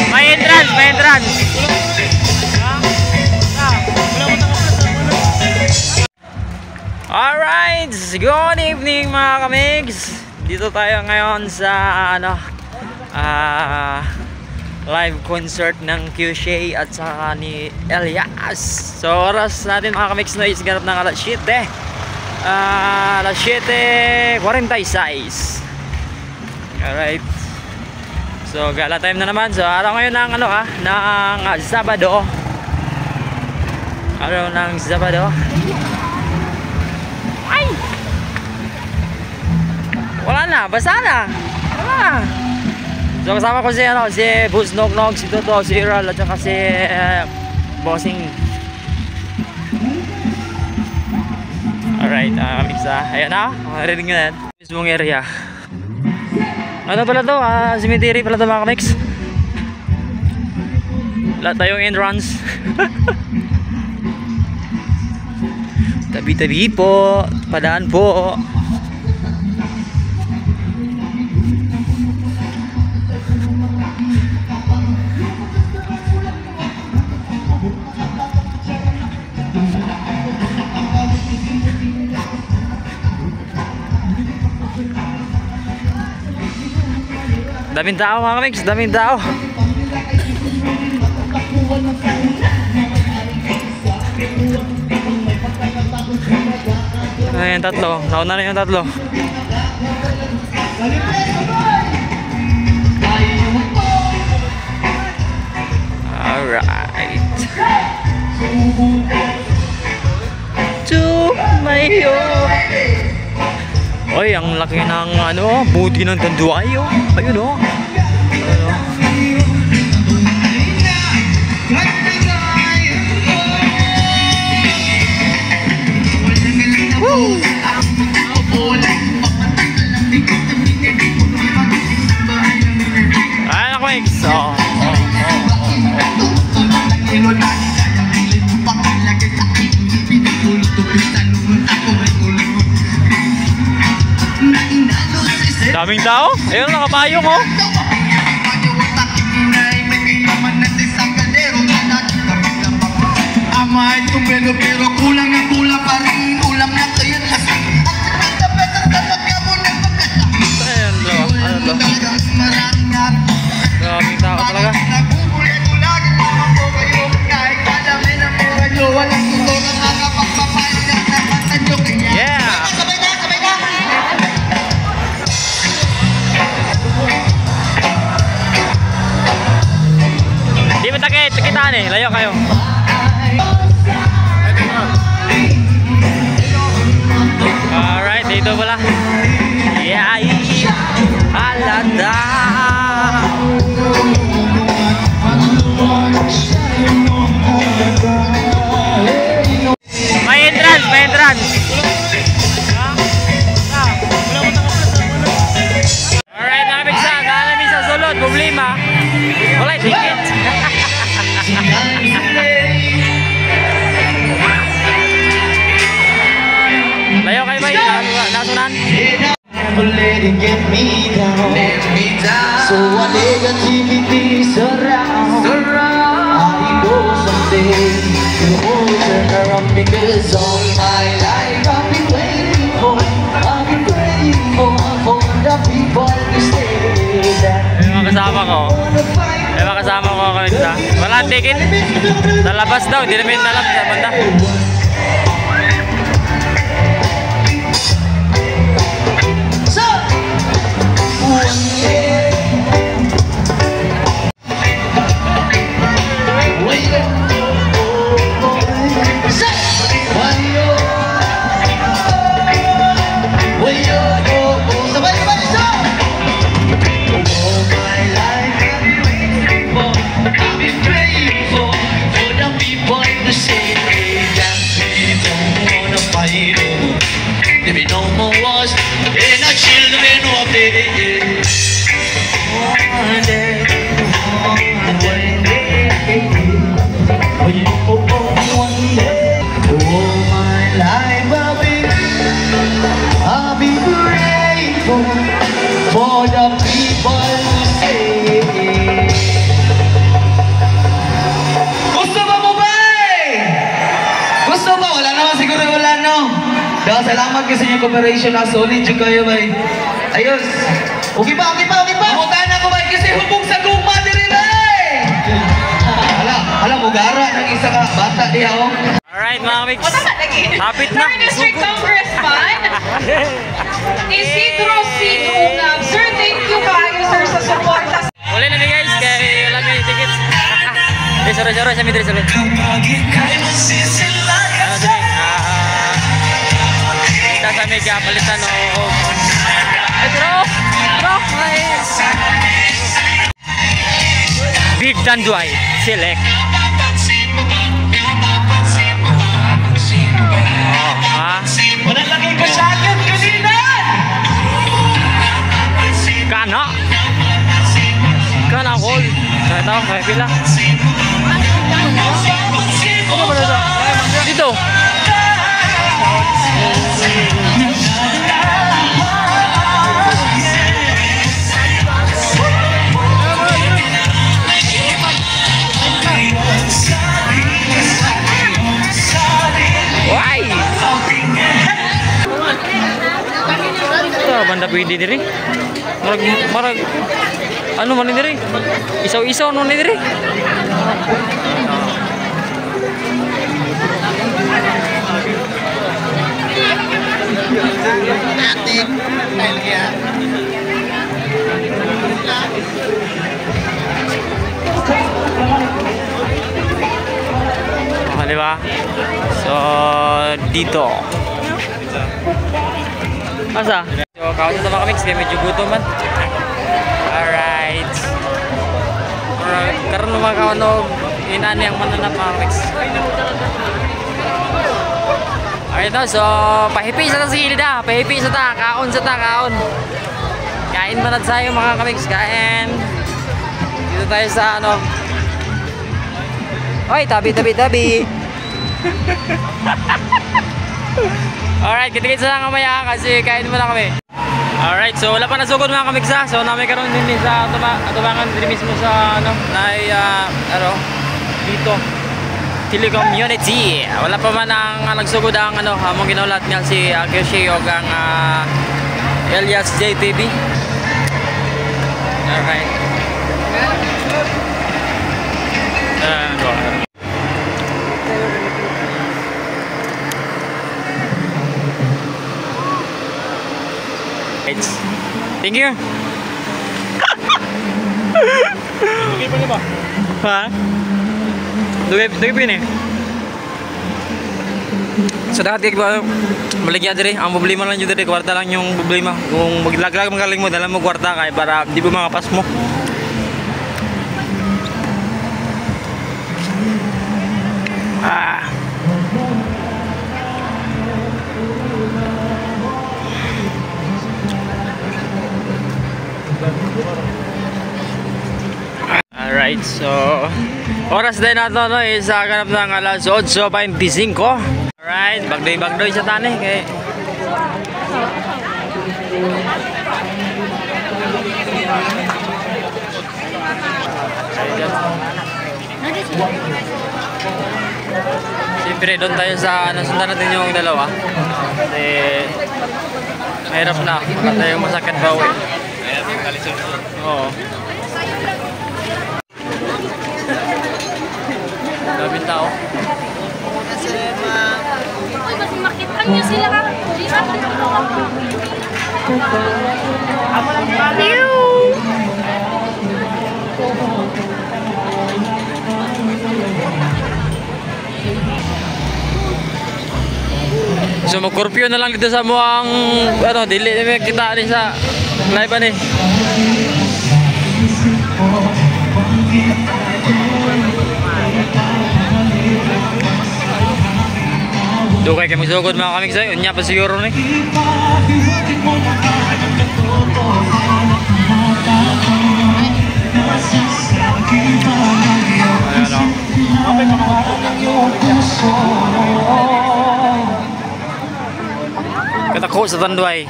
May entrance, may entrance. Alright, good evening mga kamigs. Dito tayo ngayon sa live concert ng QShay at saka ni Elias. So oras natin mga kamigs na is ganap ng alas 7. Alas 7:46. Alright. So gala time na naman. So araw ngayon ng ng Sabado. Araw ng Sabado. Ay! Wala na, basa na. Wala na. So kasama ko si Bus Nog, si Toto, si Iral at saka si Bossing. Alright, Mixa. Ayan na, makarinig nyo yan. Mismong area. Ano pala to? Cemetery pala to mga kamix. Lahat tayong entrance. Tabi-tabi po, padaan po. Daming tao mga kamix, daming tao. Ayan, tatlo. Nauna na yung tatlo. Alright. Tumayo. Oy, ang laki ng buti ng tanduay. Ayun o. Ayan ako daming tao? Ayun, nakapayong oh. Ama ito pero kulang na kulang pa rin. Ulam na kayo. Ayan bro, ano to? Daming tao talaga. Yeah! Di ba takitaan eh? Layo kayo. Alright, dito pala. Yeah, alada. May entrance, may entrance. Alright, nakapigsa. Namin sa sulod, problema. Wala ticket. Layo kayo ba? Nasunan? Let it get me down. So what negativity surround. I know someday you will turn around because all my life I've been waiting for. I've been praying for the people to stay there. Yung mga kasama ko. Yung mga kasama ko kanina. Wala ticket. Sa labas daw. Hindi namin alam sa banda. There be no more wars, and our children will be Salamat kasi yung cooperation na solid yung kayo, bay. Ayos. Okay pa. Pumuntahan ako, bay, kasi hubog sa gugma din rin, bay. Hala, mugara ng isa ka bata niya, oh. Alright, mga kamigs. Hapit na. Third District Congressman Isidro C. Ungab. Sir, thank you kayo, sir, sa suporta. Uli na ni guys, kaya wala may tickets. Sorry, sa midri, sorry. Kita sa may kapalitan o... Bro! Big Danduay, select. Wala lagi ka sa akin kanina! Kana all. Ito, may pila. Dito. Why? Ito, banda pwede diri. Marag ano man diri? Isaw-isaw no diri. Atik, Elia. Di ba? So, dito. Asa? So, kaunti na mga kamiks, kaya medyo gutom man. Alright. Karoon naman kawan inani ang mananap mga kamiks. Alright na, so, pahipi sa tasigilid na. Pahipi sa ta, kaon sa ta, kaon. Kain man at sayo mga kamiks, kain. Dito tayo sa ano. Oy, tabi. Alright, kita-kita lang kamaya kasi kain mo na kami. Alright, so wala pa nasugod mga kamiksa. So namin karoon din sa atubangan din mismo sa ano, dito telecommunity. Wala pa man ang nagsugod ang ano, among ginaulat nga si Kyoshe og ang Elias JTV. Alright. Go. Thank you. Dugay pa niya ba? Ha? Dugay pa yun eh. So dati ba maligya diri, ang problema lang yun diri, kwarta lang yung problema. Kung maglaglag magaling mo, dala mo kwarta kay para di ba mga pas mo. Alright, so oras din nato no is ganap ng alas 8:25. Alright, bagdoy sa tani kay siyempre doon tayo sa nasundan natin yung dalawa kasi mahirap na wala tayong masakit bawi. Oo. Daming tao. Uy, mas makita niyo sila ka. So mag-curfew na lang dito sa muang ano, dili kita ni sa live ani. Dugay kami sugod mga kamiks ay unya pa siguro ni. Katako sa Tanduay.